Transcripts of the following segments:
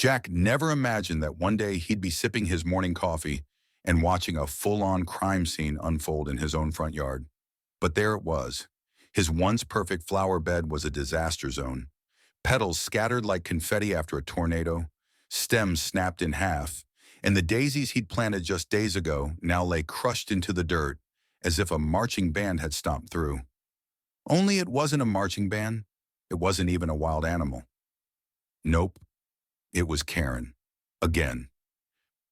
Jack never imagined that one day he'd be sipping his morning coffee and watching a full-on crime scene unfold in his own front yard. But there it was. His once perfect flower bed was a disaster zone. Petals scattered like confetti after a tornado, stems snapped in half, and the daisies he'd planted just days ago now lay crushed into the dirt as if a marching band had stomped through. Only it wasn't a marching band. It wasn't even a wild animal. Nope, it was Karen. Again.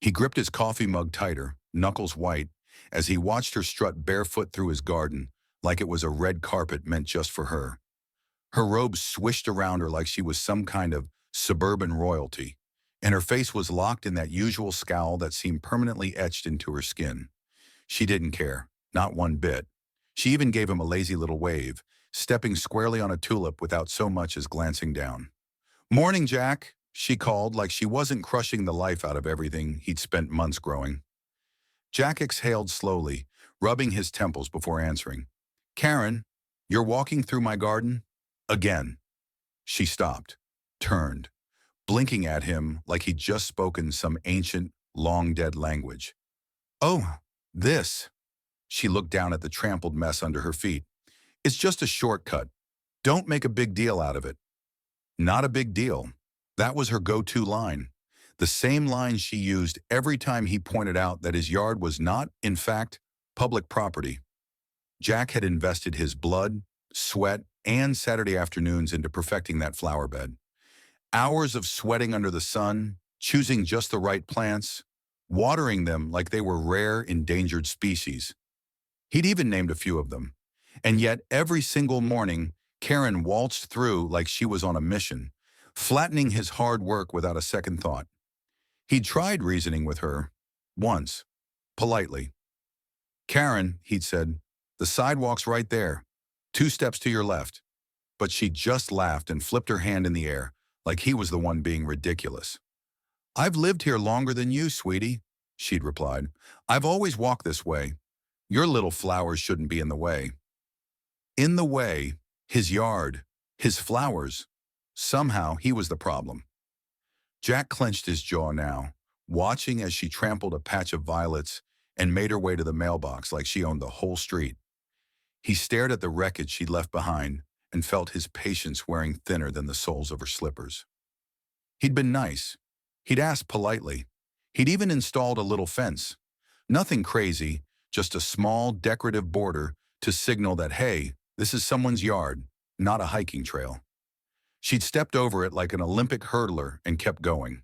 He gripped his coffee mug tighter, knuckles white, as he watched her strut barefoot through his garden like it was a red carpet meant just for her. Her robe swished around her like she was some kind of suburban royalty, and her face was locked in that usual scowl that seemed permanently etched into her skin. She didn't care, not one bit. She even gave him a lazy little wave, stepping squarely on a tulip without so much as glancing down. "Morning, Jack," she called like she wasn't crushing the life out of everything he'd spent months growing. Jack exhaled slowly, rubbing his temples before answering. "Karen, you're walking through my garden?" Again. She stopped, turned, blinking at him like he'd just spoken some ancient, long-dead language. "Oh, this." She looked down at the trampled mess under her feet. "It's just a shortcut. Don't make a big deal out of it." Not a big deal. That was her go-to line. The same line she used every time he pointed out that his yard was not, in fact, public property. Jack had invested his blood, sweat, and Saturday afternoons into perfecting that flower bed. Hours of sweating under the sun, choosing just the right plants, watering them like they were rare, endangered species. He'd even named a few of them. And yet, every single morning, Karen waltzed through like she was on a mission, flattening his hard work without a second thought. He'd tried reasoning with her, once, politely. "Karen," he'd said, "the sidewalk's right there, 2 steps to your left." But she just laughed and flipped her hand in the air, like he was the one being ridiculous. "I've lived here longer than you, sweetie," she'd replied. "I've always walked this way. Your little flowers shouldn't be in the way." In the way, his yard, his flowers. Somehow he was the problem. Jack clenched his jaw now, watching as she trampled a patch of violets and made her way to the mailbox like she owned the whole street. He stared at the wreckage she'd left behind and felt his patience wearing thinner than the soles of her slippers. He'd been nice. He'd asked politely. He'd even installed a little fence. Nothing crazy, just a small, decorative border to signal that, hey, this is someone's yard, not a hiking trail. She'd stepped over it like an Olympic hurdler and kept going.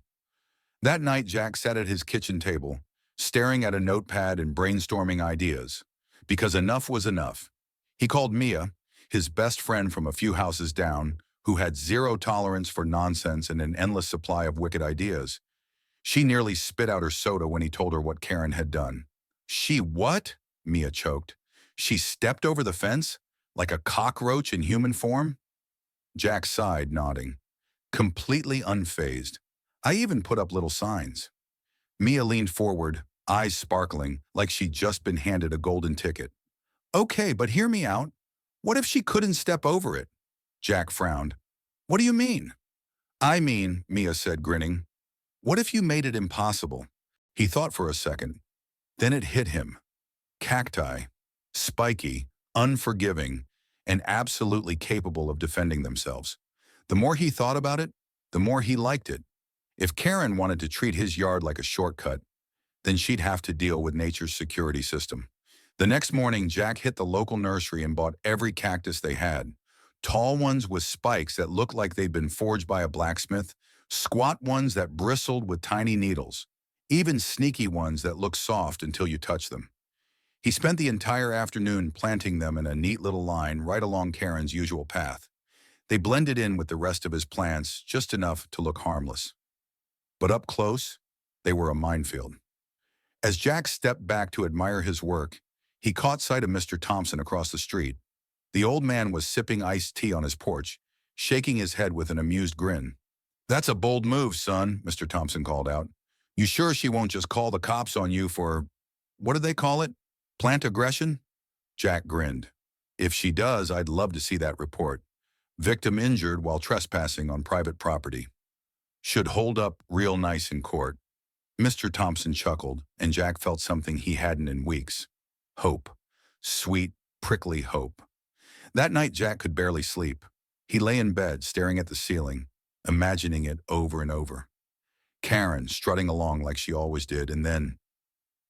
That night, Jack sat at his kitchen table, staring at a notepad and brainstorming ideas. Because enough was enough. He called Mia, his best friend from a few houses down, who had zero tolerance for nonsense and an endless supply of wicked ideas. She nearly spit out her soda when he told her what Karen had done. "She what?" Mia choked. "She stepped over the fence? Like a cockroach in human form?" Jack sighed, nodding. Completely unfazed. "I even put up little signs." Mia leaned forward, eyes sparkling, like she'd just been handed a golden ticket. "Okay, but hear me out. What if she couldn't step over it?" Jack frowned. "What do you mean?" "I mean," Mia said, grinning, "what if you made it impossible?" He thought for a second. Then it hit him. Cacti. Spiky, unforgiving, and absolutely capable of defending themselves. The more he thought about it, the more he liked it. If Karen wanted to treat his yard like a shortcut, then she'd have to deal with nature's security system. The next morning, Jack hit the local nursery and bought every cactus they had. Tall ones with spikes that looked like they'd been forged by a blacksmith, squat ones that bristled with tiny needles, even sneaky ones that looked soft until you touched them. He spent the entire afternoon planting them in a neat little line right along Karen's usual path. They blended in with the rest of his plants just enough to look harmless. But up close, they were a minefield. As Jack stepped back to admire his work, he caught sight of Mr. Thompson across the street. The old man was sipping iced tea on his porch, shaking his head with an amused grin. "That's a bold move, son," Mr. Thompson called out. "You sure she won't just call the cops on you for, what do they call it? Plant aggression?" Jack grinned. "If she does, I'd love to see that report. Victim injured while trespassing on private property." Should hold up real nice in court. Mr. Thompson chuckled, and Jack felt something he hadn't in weeks. Hope. Sweet, prickly hope. That night, Jack could barely sleep. He lay in bed, staring at the ceiling, imagining it over and over. Karen strutting along like she always did, and then,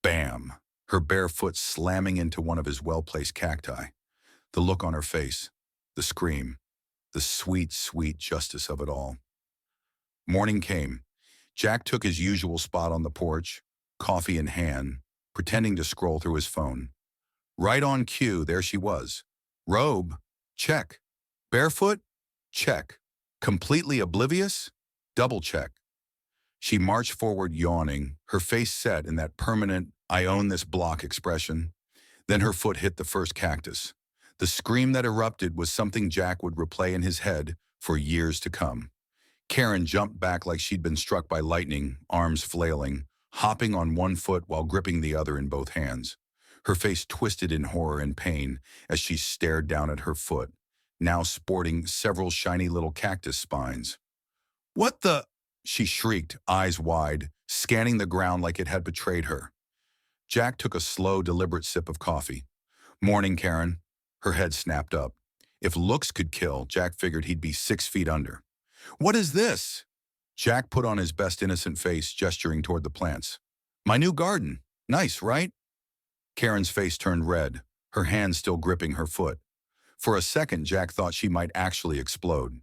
bam, her bare foot slamming into one of his well-placed cacti. The look on her face, the scream, the sweet, sweet justice of it all. Morning came. Jack took his usual spot on the porch, coffee in hand, pretending to scroll through his phone. Right on cue, there she was. Robe? Check. Barefoot? Check. Completely oblivious? Double check. She marched forward yawning, her face set in that permanent, I own this block expression. Then her foot hit the first cactus. The scream that erupted was something Jack would replay in his head for years to come. Karen jumped back like she'd been struck by lightning, arms flailing, hopping on one foot while gripping the other in both hands. Her face twisted in horror and pain as she stared down at her foot, now sporting several shiny little cactus spines. "What the?" she shrieked, eyes wide, scanning the ground like it had betrayed her. Jack took a slow, deliberate sip of coffee. "Morning, Karen." Her head snapped up. If looks could kill, Jack figured he'd be 6 feet under. "What is this?" Jack put on his best innocent face, gesturing toward the plants. "My new garden. Nice, right?" Karen's face turned red, her hand still gripping her foot. For a second, Jack thought she might actually explode.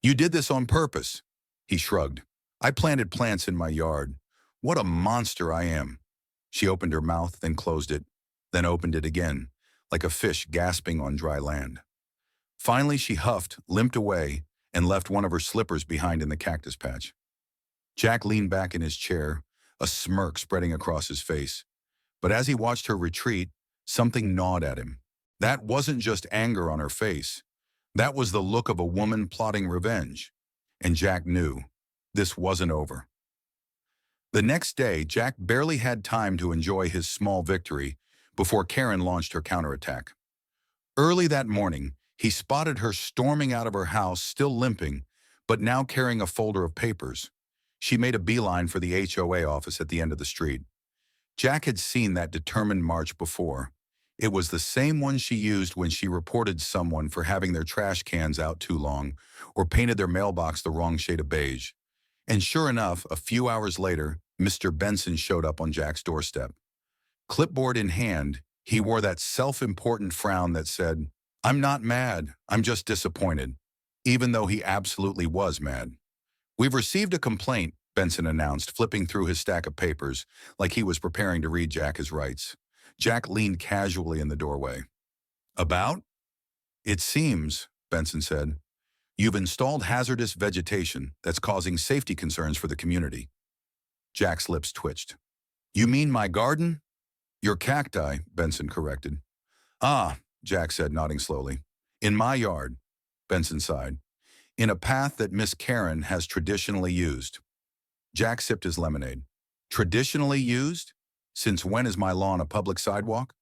"You did this on purpose." He shrugged. "I planted plants in my yard. What a monster I am." She opened her mouth, then closed it, then opened it again, like a fish gasping on dry land. Finally, she huffed, limped away, and left one of her slippers behind in the cactus patch. Jack leaned back in his chair, a smirk spreading across his face. But as he watched her retreat, something gnawed at him. That wasn't just anger on her face. That was the look of a woman plotting revenge. And Jack knew this wasn't over. The next day, Jack barely had time to enjoy his small victory before Karen launched her counterattack. Early that morning, he spotted her storming out of her house, still limping, but now carrying a folder of papers. She made a beeline for the HOA office at the end of the street. Jack had seen that determined march before. It was the same one she used when she reported someone for having their trash cans out too long or painted their mailbox the wrong shade of beige. And sure enough, a few hours later, Mr. Benson showed up on Jack's doorstep. Clipboard in hand, he wore that self-important frown that said, "I'm not mad, I'm just disappointed," even though he absolutely was mad. "We've received a complaint," Benson announced, flipping through his stack of papers like he was preparing to read Jack his rights. Jack leaned casually in the doorway. "About?" "It seems," Benson said, "you've installed hazardous vegetation that's causing safety concerns for the community." Jack's lips twitched. "You mean my garden?" "Your cacti," Benson corrected. "Ah," Jack said, nodding slowly. "In my yard," Benson sighed. "In a path that Miss Karen has traditionally used." Jack sipped his lemonade. "Traditionally used? Since when is my lawn a public sidewalk?"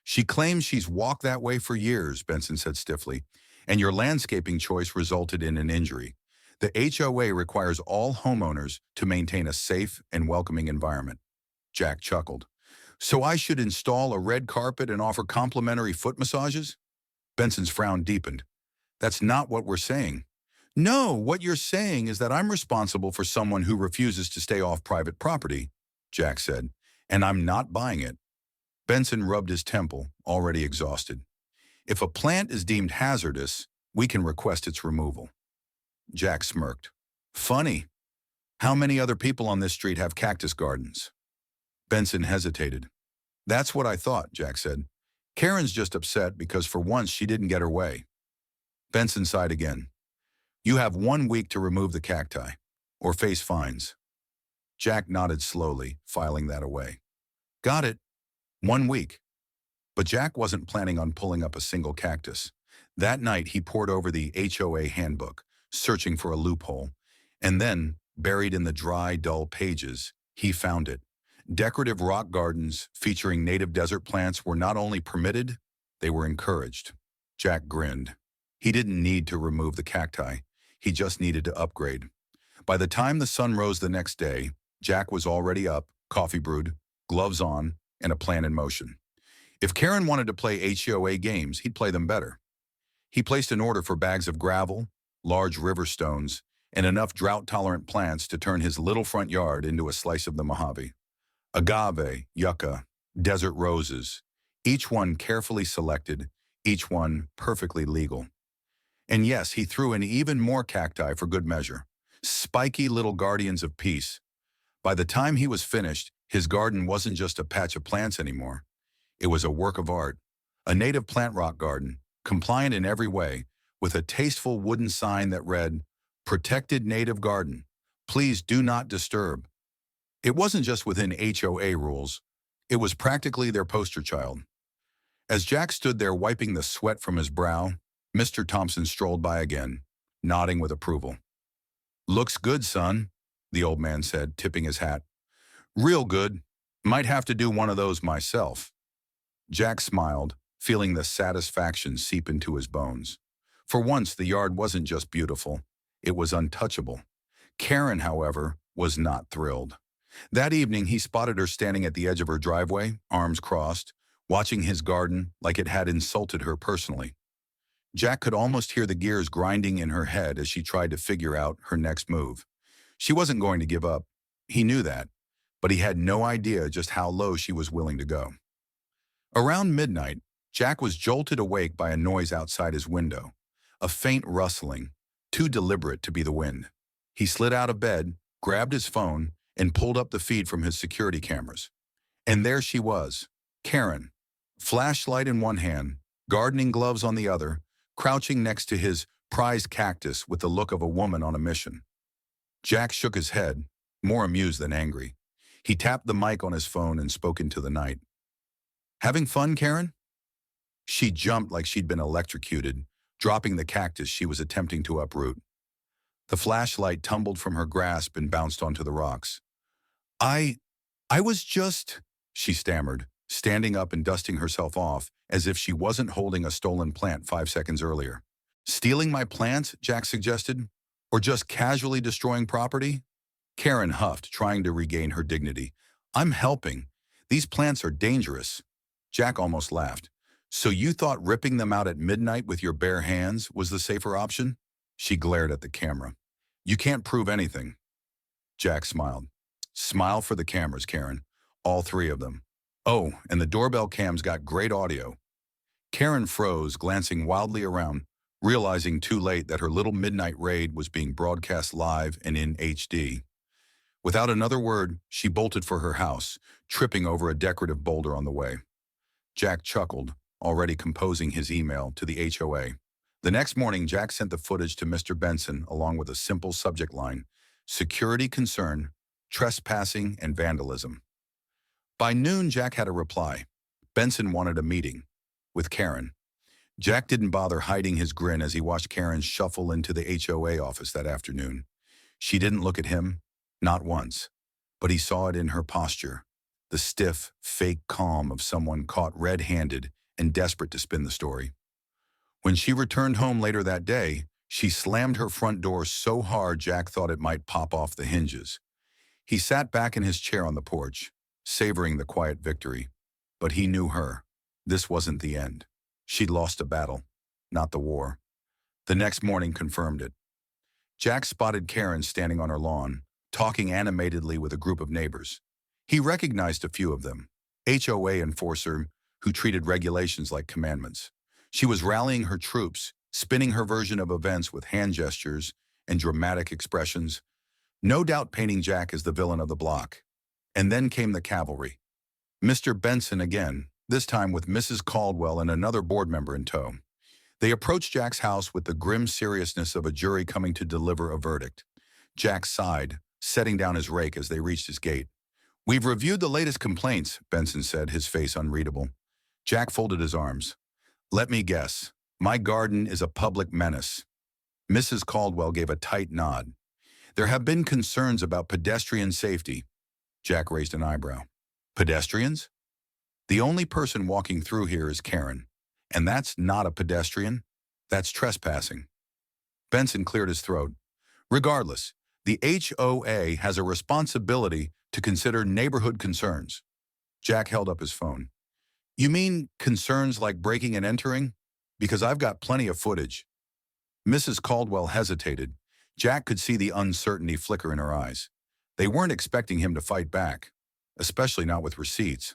"She claims she's walked that way for years," Benson said stiffly, "and your landscaping choice resulted in an injury. The HOA requires all homeowners to maintain a safe and welcoming environment." Jack chuckled. "So I should install a red carpet and offer complimentary foot massages?" Benson's frown deepened. "That's not what we're saying." "No, what you're saying is that I'm responsible for someone who refuses to stay off private property," Jack said, "and I'm not buying it." Benson rubbed his temple, already exhausted. "If a plant is deemed hazardous, we can request its removal." Jack smirked. "Funny. How many other people on this street have cactus gardens?" Benson hesitated. "That's what I thought," Jack said. "Karen's just upset because for once she didn't get her way." Benson sighed again. "You have 1 week to remove the cacti, or face fines." Jack nodded slowly, filing that away. "Got it. 1 week." But Jack wasn't planning on pulling up a single cactus. That night, he pored over the HOA handbook, searching for a loophole. And then, buried in the dry, dull pages, he found it. Decorative rock gardens featuring native desert plants were not only permitted, they were encouraged. Jack grinned. He didn't need to remove the cacti. He just needed to upgrade. By the time the sun rose the next day, Jack was already up, coffee brewed, gloves on, and a plan in motion. If Karen wanted to play HOA games, he'd play them better. He placed an order for bags of gravel, large river stones, and enough drought-tolerant plants to turn his little front yard into a slice of the Mojave. Agave, yucca, desert roses, each one carefully selected, each one perfectly legal. And yes, he threw in even more cacti for good measure. Spiky little guardians of peace. By the time he was finished, his garden wasn't just a patch of plants anymore. It was a work of art, a native plant rock garden, compliant in every way, with a tasteful wooden sign that read, "Protected Native Garden. Please do not disturb." It wasn't just within HOA rules. It was practically their poster child. As Jack stood there wiping the sweat from his brow, Mr. Thompson strolled by again, nodding with approval. "Looks good, son," the old man said, tipping his hat. "Real good. Might have to do one of those myself." Jack smiled, feeling the satisfaction seep into his bones. For once, the yard wasn't just beautiful. It was untouchable. Karen, however, was not thrilled. That evening, he spotted her standing at the edge of her driveway, arms crossed, watching his garden like it had insulted her personally. Jack could almost hear the gears grinding in her head as she tried to figure out her next move. She wasn't going to give up. He knew that, but he had no idea just how low she was willing to go. Around midnight, Jack was jolted awake by a noise outside his window, a faint rustling, too deliberate to be the wind. He slid out of bed, grabbed his phone, and pulled up the feed from his security cameras. And there she was, Karen, flashlight in one hand, gardening gloves on the other, crouching next to his prized cactus with the look of a woman on a mission. Jack shook his head, more amused than angry. He tapped the mic on his phone and spoke into the night. "Having fun, Karen?" She jumped like she'd been electrocuted, dropping the cactus she was attempting to uproot. The flashlight tumbled from her grasp and bounced onto the rocks. I was just," she stammered, standing up and dusting herself off as if she wasn't holding a stolen plant 5 seconds earlier. "Stealing my plants," Jack suggested, "or just casually destroying property?" Karen huffed, trying to regain her dignity. "I'm helping. These plants are dangerous." Jack almost laughed. "So you thought ripping them out at midnight with your bare hands was the safer option?" She glared at the camera. "You can't prove anything." Jack smiled. "Smile for the cameras, Karen. All 3 of them. Oh, and the doorbell cam's got great audio." Karen froze, glancing wildly around, realizing too late that her little midnight raid was being broadcast live and in HD. Without another word, she bolted for her house, tripping over a decorative boulder on the way. Jack chuckled, already composing his email to the HOA. The next morning, Jack sent the footage to Mr. Benson along with a simple subject line: "Security concern, trespassing, and vandalism." By noon, Jack had a reply. Benson wanted a meeting with Karen. Jack didn't bother hiding his grin as he watched Karen shuffle into the HOA office that afternoon. She didn't look at him, not once, but he saw it in her posture, the stiff, fake calm of someone caught red-handed and desperate to spin the story. When she returned home later that day, she slammed her front door so hard Jack thought it might pop off the hinges. He sat back in his chair on the porch, savoring the quiet victory. But he knew her. This wasn't the end. She'd lost a battle, not the war. The next morning confirmed it. Jack spotted Karen standing on her lawn, talking animatedly with a group of neighbors. He recognized a few of them, HOA enforcer who treated regulations like commandments. She was rallying her troops, spinning her version of events with hand gestures and dramatic expressions, no doubt painting Jack as the villain of the block. And then came the cavalry. Mr. Benson again, this time with Mrs. Caldwell and another board member in tow. They approached Jack's house with the grim seriousness of a jury coming to deliver a verdict. Jack sighed, setting down his rake as they reached his gate. "We've reviewed the latest complaints," Benson said, his face unreadable. Jack folded his arms. "Let me guess. My garden is a public menace." Mrs. Caldwell gave a tight nod. "There have been concerns about pedestrian safety." Jack raised an eyebrow. "Pedestrians? The only person walking through here is Karen. And that's not a pedestrian. That's trespassing." Benson cleared his throat. "Regardless, The HOA has a responsibility to consider neighborhood concerns. Jack held up his phone. You mean concerns like breaking and entering? Because I've got plenty of footage. Mrs. Caldwell hesitated. Jack could see the uncertainty flicker in her eyes. They weren't expecting him to fight back, especially not with receipts.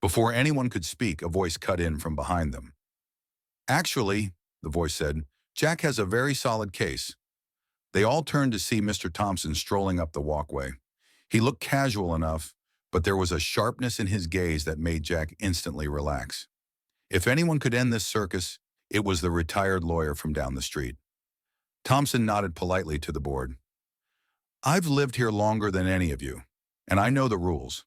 Before anyone could speak, a voice cut in from behind them. Actually, the voice said, Jack has a very solid case. They all turned to see Mr. Thompson strolling up the walkway. He looked casual enough, but there was a sharpness in his gaze that made Jack instantly relax. If anyone could end this circus, it was the retired lawyer from down the street. Thompson nodded politely to the board. I've lived here longer than any of you, and I know the rules.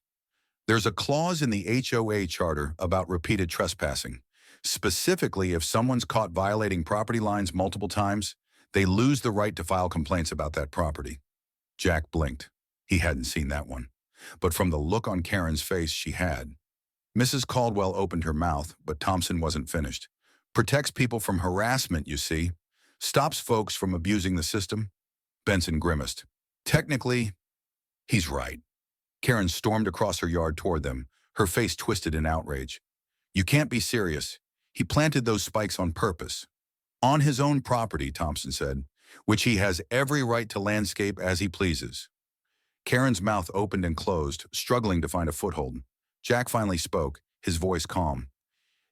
There's a clause in the HOA charter about repeated trespassing. Specifically, if someone's caught violating property lines multiple times, they lose the right to file complaints about that property. Jack blinked. He hadn't seen that one. But from the look on Karen's face, she had. Mrs. Caldwell opened her mouth, but Thompson wasn't finished. Protects people from harassment, you see. Stops folks from abusing the system. Benson grimaced. Technically, he's right. Karen stormed across her yard toward them, her face twisted in outrage. You can't be serious. He planted those spikes on purpose. On his own property, Thompson said, which he has every right to landscape as he pleases. Karen's mouth opened and closed, struggling to find a foothold. Jack finally spoke, his voice calm.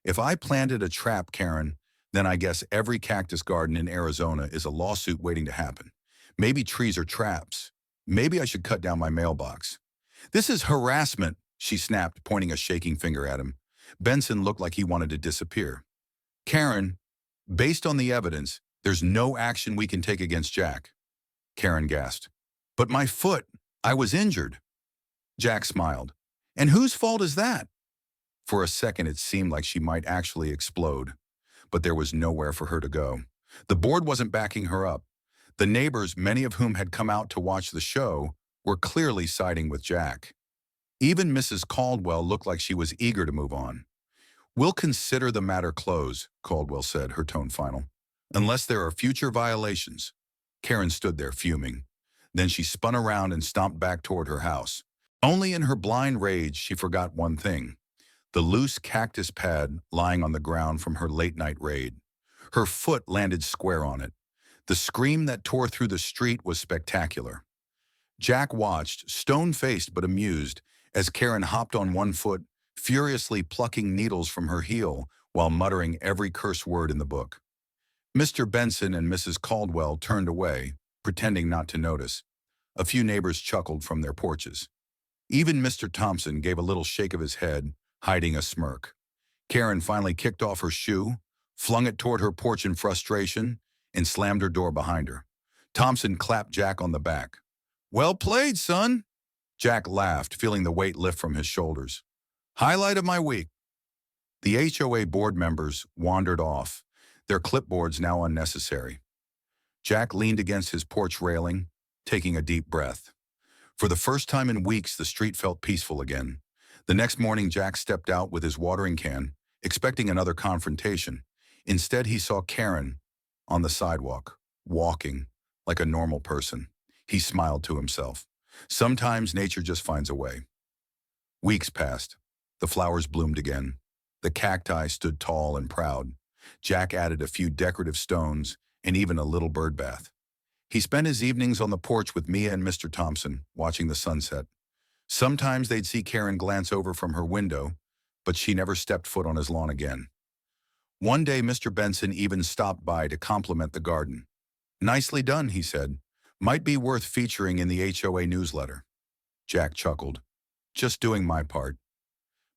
If I planted a trap, Karen, then I guess every cactus garden in Arizona is a lawsuit waiting to happen. Maybe trees are traps. Maybe I should cut down my mailbox. This is harassment, she snapped, pointing a shaking finger at him. Benson looked like he wanted to disappear. Karen, based on the evidence, there's no action we can take against Jack. Karen gasped. But my foot, I was injured. Jack smiled. And whose fault is that? For a second, it seemed like she might actually explode. But there was nowhere for her to go. The board wasn't backing her up. The neighbors, many of whom had come out to watch the show, were clearly siding with Jack. Even Mrs. Caldwell looked like she was eager to move on. We'll consider the matter closed, Caldwell said, her tone final. Unless there are future violations. Karen stood there fuming. Then she spun around and stomped back toward her house. Only in her blind rage she forgot one thing. The loose cactus pad lying on the ground from her late-night raid. Her foot landed square on it. The scream that tore through the street was spectacular. Jack watched, stone-faced but amused, as Karen hopped on one foot, furiously plucking needles from her heel while muttering every curse word in the book. Mr. Benson and Mrs. Caldwell turned away, pretending not to notice. A few neighbors chuckled from their porches. Even Mr. Thompson gave a little shake of his head, hiding a smirk. Karen finally kicked off her shoe, flung it toward her porch in frustration, and slammed her door behind her. Thompson clapped Jack on the back. Well played, son. Jack laughed, feeling the weight lift from his shoulders. Highlight of my week. The HOA board members wandered off, their clipboards now unnecessary. Jack leaned against his porch railing, taking a deep breath. For the first time in weeks, the street felt peaceful again. The next morning, Jack stepped out with his watering can, expecting another confrontation. Instead, he saw Karen on the sidewalk, walking like a normal person. He smiled to himself. Sometimes nature just finds a way. Weeks passed. The flowers bloomed again. The cacti stood tall and proud. Jack added a few decorative stones and even a little bird bath. He spent his evenings on the porch with Mia and Mr. Thompson, watching the sunset. Sometimes they'd see Karen glance over from her window, but she never stepped foot on his lawn again. One day, Mr. Benson even stopped by to compliment the garden. Nicely done, he said. Might be worth featuring in the HOA newsletter. Jack chuckled. Just doing my part.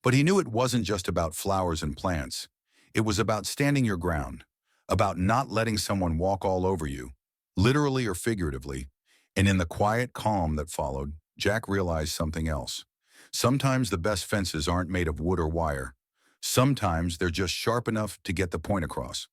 But he knew it wasn't just about flowers and plants. It was about standing your ground, about not letting someone walk all over you, literally or figuratively. And in the quiet calm that followed, Jack realized something else. Sometimes the best fences aren't made of wood or wire. Sometimes they're just sharp enough to get the point across.